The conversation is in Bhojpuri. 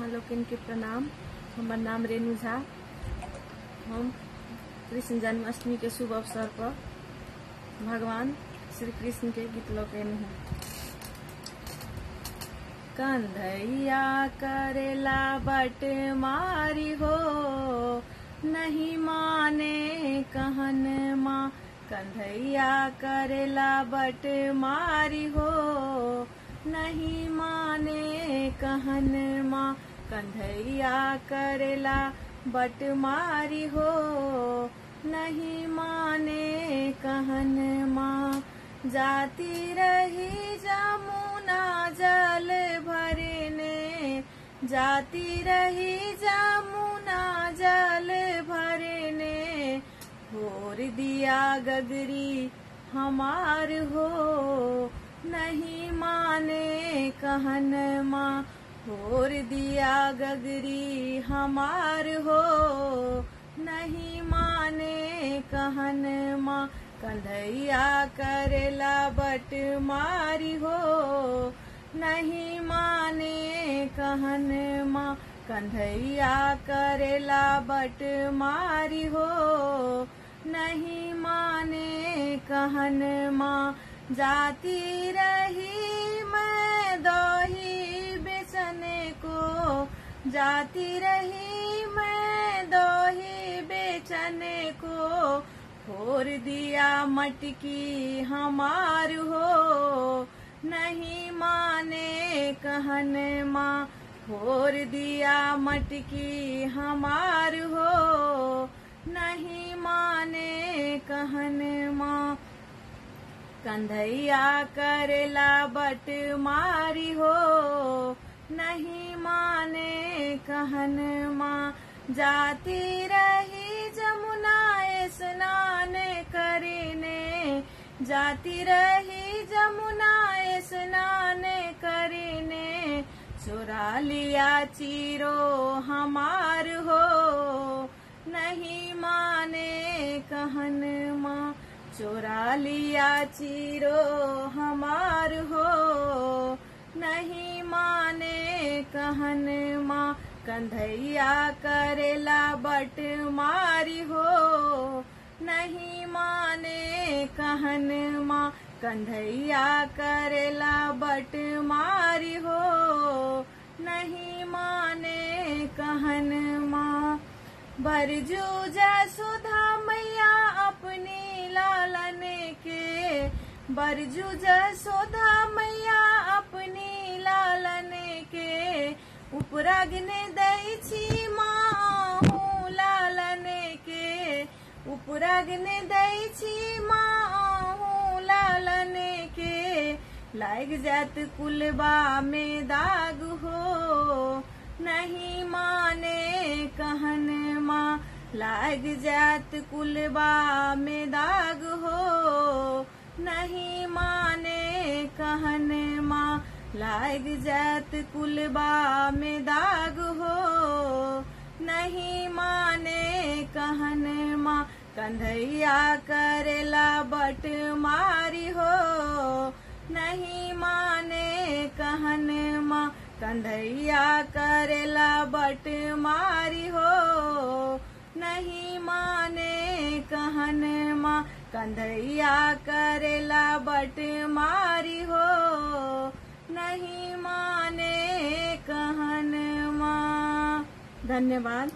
महालोकिन के प्रणाम। हमार नाम रेणु झा। हम कृष्ण जन्माष्टमी के शुभ अवसर पर भगवान श्री कृष्ण के गीत लोकन है। कंधैया करेला बट मारी हो, नहीं माने कहन माँ। कंधैया करेला बट मारी हो, नहीं माने कहन माँ। कंधैया करेला बट मारी हो, नहीं माने कहन माँ। जाती रही जमुना जल भरने, जाती रही जमुना जल भरने। भोर दिया गगरी हमार हो, नहीं माने कहन माँ। भोर दिया गगरी हमार हो, नहीं माने कहन माँ। कंधैया करेला बट मारी हो, नहीं माने कहन माँ। कंधैया करेला बट मारी हो, नहीं माने कहन माँ। जाती रही मैं दोही बेचने को, जाती रही मैं दोही बेचने को। फोड़ दिया मटकी हमार हो, नहीं माने कहन माँ। फोड़ दिया मटकी हमार हो, नहीं माने कहन माँ। कंधैया करेला बट मारी हो, नहीं माने कहन माँ। जाती रही जमुना स्नान करने, जाती रही जमुना स्नान करने। चुरा लिया चीरो हमार हो, नहीं माने कहन माँ। चुरा लिया चीरो हमार हो, नहीं माने कहन माँ। कंधैया करेला बट मारी हो, नहीं माने कहन माँ। कंधैया करेला बट मारी हो, नहीं माने कहन माँ। बरजू जसोदा मैया अपनी लालन के, बरजू जसोदा मैया अपनी लालन के। उपरागने दै छी माँ हूँ लालन के, उपरागने दै छी माँ हूँ लालन के। लाग जात कुलबा में दाग हो, नहीं माने कहन माँ। लाग जात कुलबा में दाग हो, नहीं माने कहन माँ। लाग जात कुलबा में दाग हो, नहीं माने कहन माँ। कंधैया करेला बट मारी हो, नहीं माने कहन माँ। कंधैया करेला बट मारी हो, नहीं माने कहन माँ। कंधैया करेला बट मारी हो, नहीं माने कहन माँ। धन्यवाद।